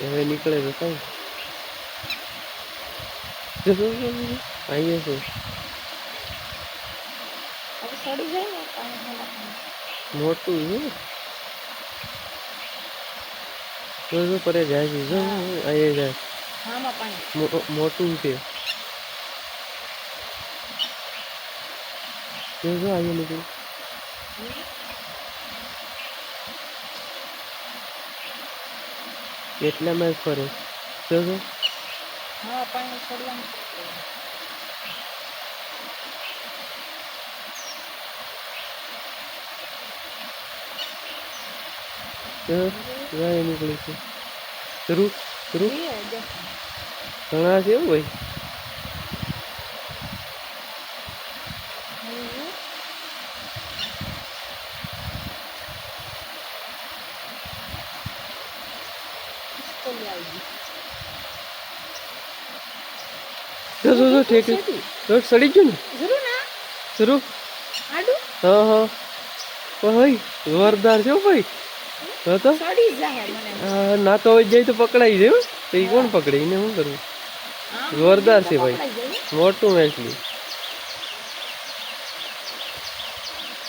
હવે નીકળે તો કઈ આવીએ છે મોટું છે જો પરે જાય છે જો આવીએ જાય મોટું છે જો જો આવીએ નીકળ્યું એટલામાં જ ફરે જો જો નીકળે છે શરૂ શરૂ ઘણા છે ભાઈ જો જો જો ઠીક તો સડી ગયું ને શરૂ હા હા ભાઈ જોરદાર છે ભાઈ તો ના તો હવે જાય તો પકડાઈ જાય તો એ કોણ પકડે એને શું કરવું જોરદાર છે ભાઈ મોટું મેચલી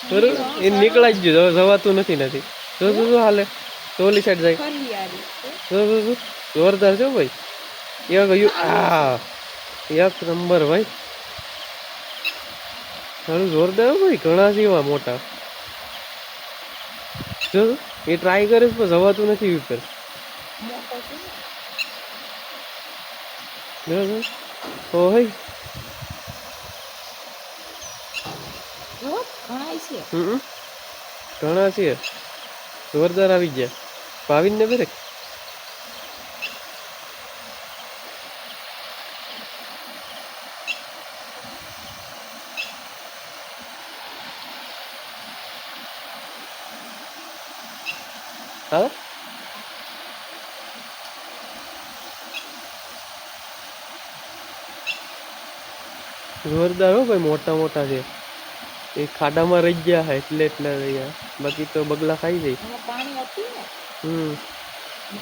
બરોબર એ નીકળાઈ જ ગયું હવે જવાતું નથી જો જો જો હાલે તો ઓલી સાઈડ જાય જો જો જો જોરદાર છે ભાઈ એક ગયું આ એક નંબર ભાઈ સારું જોરદાર ભાઈ ઘણા છે એવા મોટા જો એ ટ્રાય કરે પણ જવાતું નથી ઉપર ઓ ભાઈ ઘણા છે જોરદાર આવી ગયા ભાવિન ને બેરે હા જોરદાર હો ભાઈ મોટા મોટા છે એ ખાડામાં રહી ગયા હે એટલે રહ્યા બાકી તો બગલા ખાઈ જાય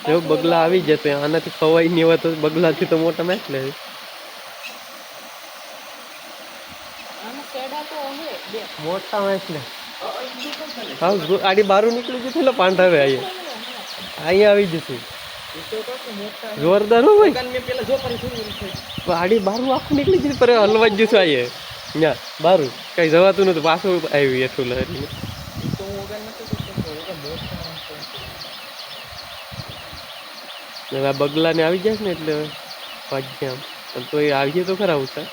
જો બગલા આવી જશે આનાથી ખવાય નહીં હોય તો બગલાથી તો મોટા મેચ લે મોટા મેચ લે હા આડી બારું નીકળી જશે એટલે પાંઠ આવે અહીંયા આવી જશે જોરદાર હો ભાઈ આડી બારું આખું નીકળી જશે પર હલવા જ જશે અહીંયા ના બારું કઈ જવાતું નતું પાછું આવ્યું એટલું લહેરી હવે આ બગલા ને આવી જાય ને એટલે વાગ્યા આમ તો એ આવીએ તો ખરા ઉતા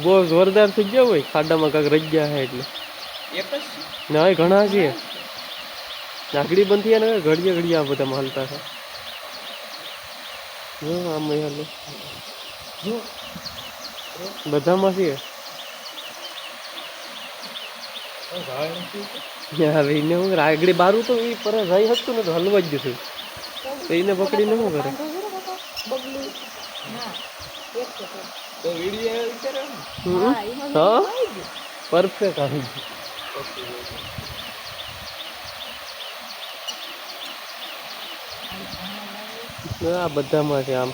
બહુ જોરદાર થઈ ગયો ભાઈ ખાડામાં કાંક રહી ગયા હે એટલે ના ઘણા છે નાગડી બંધ થયા ને ઘડીએ આ બધા હાલતા છે જો આમ હાલો બધામાં છે હવે એને હું આગળી બારું તો એ પર જઈ શકતું ને તો હલવા જ જશે એને પકડીને શું કરે હા પરફેક્ટ આવી ગયું આ બધામાં છે આમ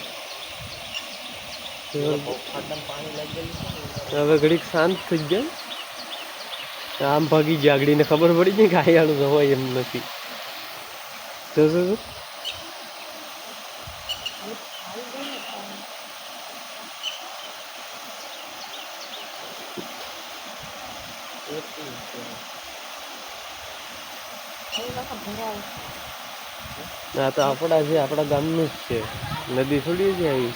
હવે ઘડીક શાંત થઈ ગયા આમ ભાગી ગયા આગળીને ખબર પડી ગઈ કે આયાનું જવાય એમ નથી જો આ તો આપણા છે આપણા ગામનું જ છે નદી થોડી છે આવી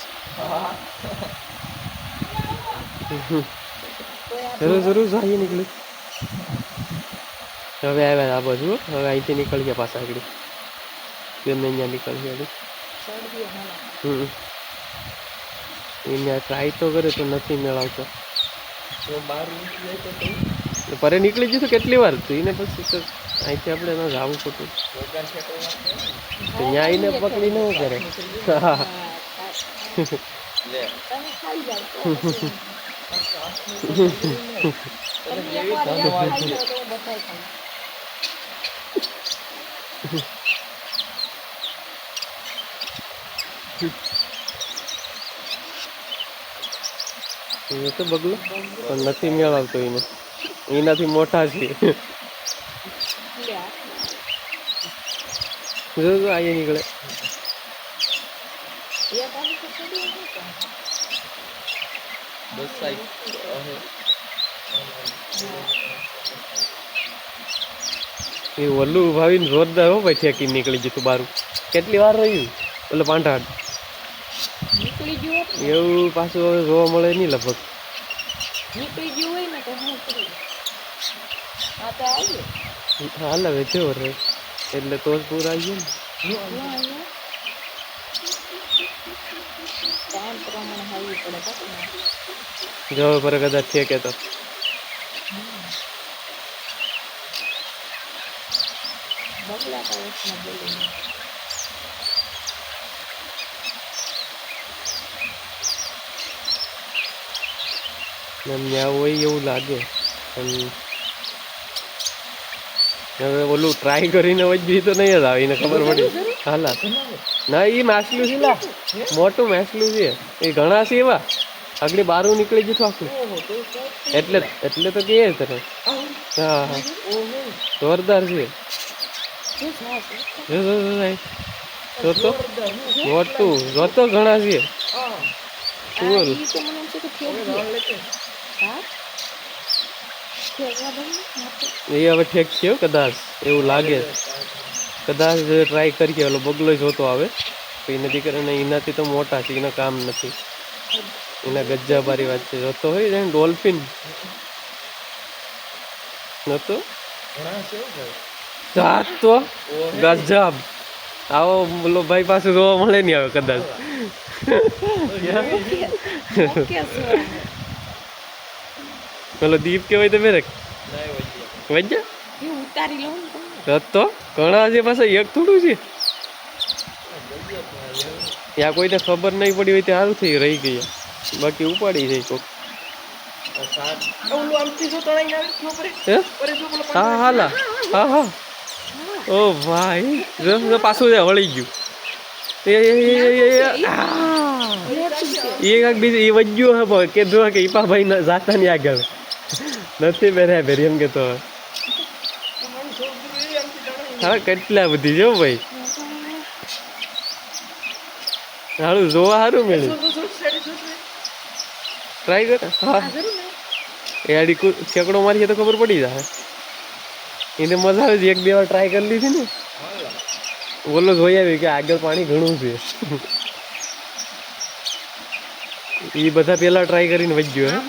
જરૂર જઈએ નીકળી હવે આવ્યા આ બાજુ હવે અહીંથી નીકળી ગયા પાછા આગળ તેમને અહીંયા નીકળી આગળ અહીંયા ટ્રાય તો કરે તો નથી મેળવતો પરે નીકળી જશું કેટલી વાર તો એને પછી તો અહીંથી આપણે ન જવું પડતું ત્યાં આવીને પકડી ન કરે એ તો બગલો પણ નથી મેળવતો એને, એનાથી મોટા છે. જો આયે નીકળે. એ ઓલું ભાવીને જોરદાર હો ભાઈ, ઠેકી નીકળી ગયું બારું. કેટલી વાર રહ્યું એટલે પાંઠાડ નીકળી ગયું એવું પાછું હવે જોવા મળે નહીં લગભગ. નીકળી ગયું હોય ને તો હું કરી આ તો આવી હાલ હવે જેવો રે એટલે તો જ પૂરા આવી ગયો ને. ટાઈમ પ્રમાણે હાલવું પડે જો પર કદાચ છે કે તો બગલા પાસમાં બોલી ત્યાં હોય એવું લાગે. પણ હવે ઓલું ટ્રાય કરીને વજ્યું તો નહીં જ આવે એને ખબર પડી. હાલા ના એ માછલું છે લા, મોટું માછલું છે એ ઘણા છે એવા. આગળ બારું નીકળી ગયું આખું એટલે એટલે તો કે તને. હા હા જોરદાર છે. જોતો મોટું જોતો ઘણા છે. બોલ એ હવે ઠેક છે કદાચ એવું લાગે. કદાચ ટ્રાય કરીએ ઓલો બગલો જોતો આવે તો એ નથી કરે ને એનાથી તો મોટા છે એના કામ નથી. એના ગજ્જાબારી વાત છે. જોતો હોય ને ડોલ્ફિન નતો તો ગજબ આવો બોલો ભાઈ પાસે જોવા મળે નહીં આવે કદાચ. પેલો દીપ કેવાય તો મેરે વજ્જા ઉતારી લઉં તો ઘણા છે પાસે એક થોડું છે. ત્યાં કોઈને ખબર નહીં પડી હોય ત્યાં સારું થઈ રહી ગયા, બાકી ઉપાડી જાય કોક. હા હાલા હા હા ઓ ભાઈ પાછું વળી ગયું. એ કાંક બીજું એ વજ્યું હે કે જો કે ઈપા ભાઈ જાતા ની આગળ નથી બેર્યા ભેરી એમ કેતો. હા કેટલા બધી જો ભાઈ સારું જોવા સારું મળ્યું. ટ્રાય કર. હા એ આડી ઠેકડો મારીએ તો ખબર પડી જાય. એને મજા આવે છે. એક બે વાર ટ્રાય કરી લીધી ને બોલો જોઈ આવી કે આગળ પાણી ઘણું છે. એ બધા પેલા ટ્રાય કરીને વજ્યો હે.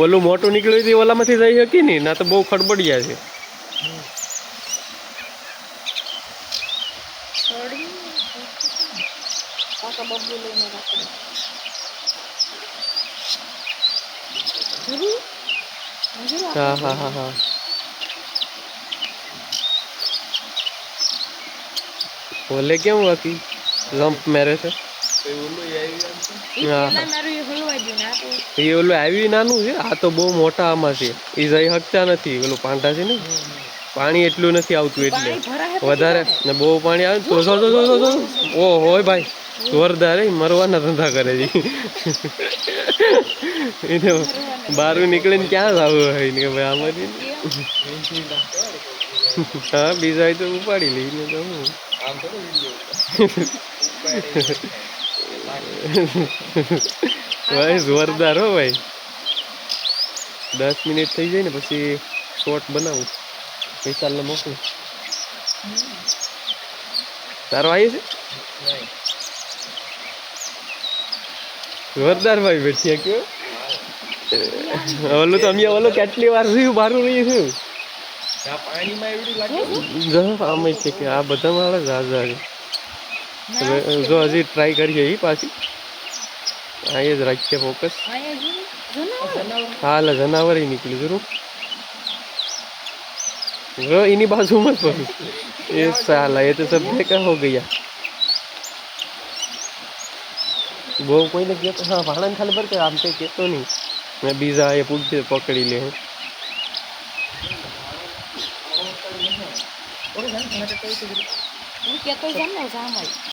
ઓલું મોટું નીકળ્યું હતું ઓલામાંથી જઈ શકી ને ના તો બહુ ખડબડિયા છે. હા હા હા હા ઓલે કેમ બાકી જમ્પ મારે છે. એ ઓલું આવ્યું નાનું છે. આ તો બહુ મોટા આમાં છે. એ જઈ શકતા નથી. ઓલું પાંટા છે ને પાણી એટલું નથી આવતું એટલે વધારે ને બહુ પાણી આવે તો ઓ હોય ભાઈ જોરદાર મરવાના ધંધા કરે છે. એને બારું નીકળીને ક્યાં જ આવું હોય ને કે ભાઈ આમાંથી હા બીજા હોય તો ઉપાડી લઈને તો હું ભાઈ જોરદાર હો ભાઈ. 10 મિનિટ થઈ જાય ને પછી શોર્ટ બનાવું વિશાલને મોકલું. તારો આવી છે જોરદાર ભાઈ બેઠી કયો. ઓલું તો અમે ઓલું કેટલી વાર રહ્યું બારું રહ્યું છું. આમ છે કે આ બધા મારે ઝાઝા છે. જો હજી ટ્રાય કરીએ એ પાછી અહીંયા જ રાખીએ ફોકસ. હાલ જનાવર નીકળી જરૂર इन्हीं बाजू मत बोलो ये साला ये तो सब बेकार हो गया. वो कोई ने कहता हाँ भाड़ा खाली भर के आम पे कहते नहीं मैं बीजा ये पूछते पकड़ी ले हूँ.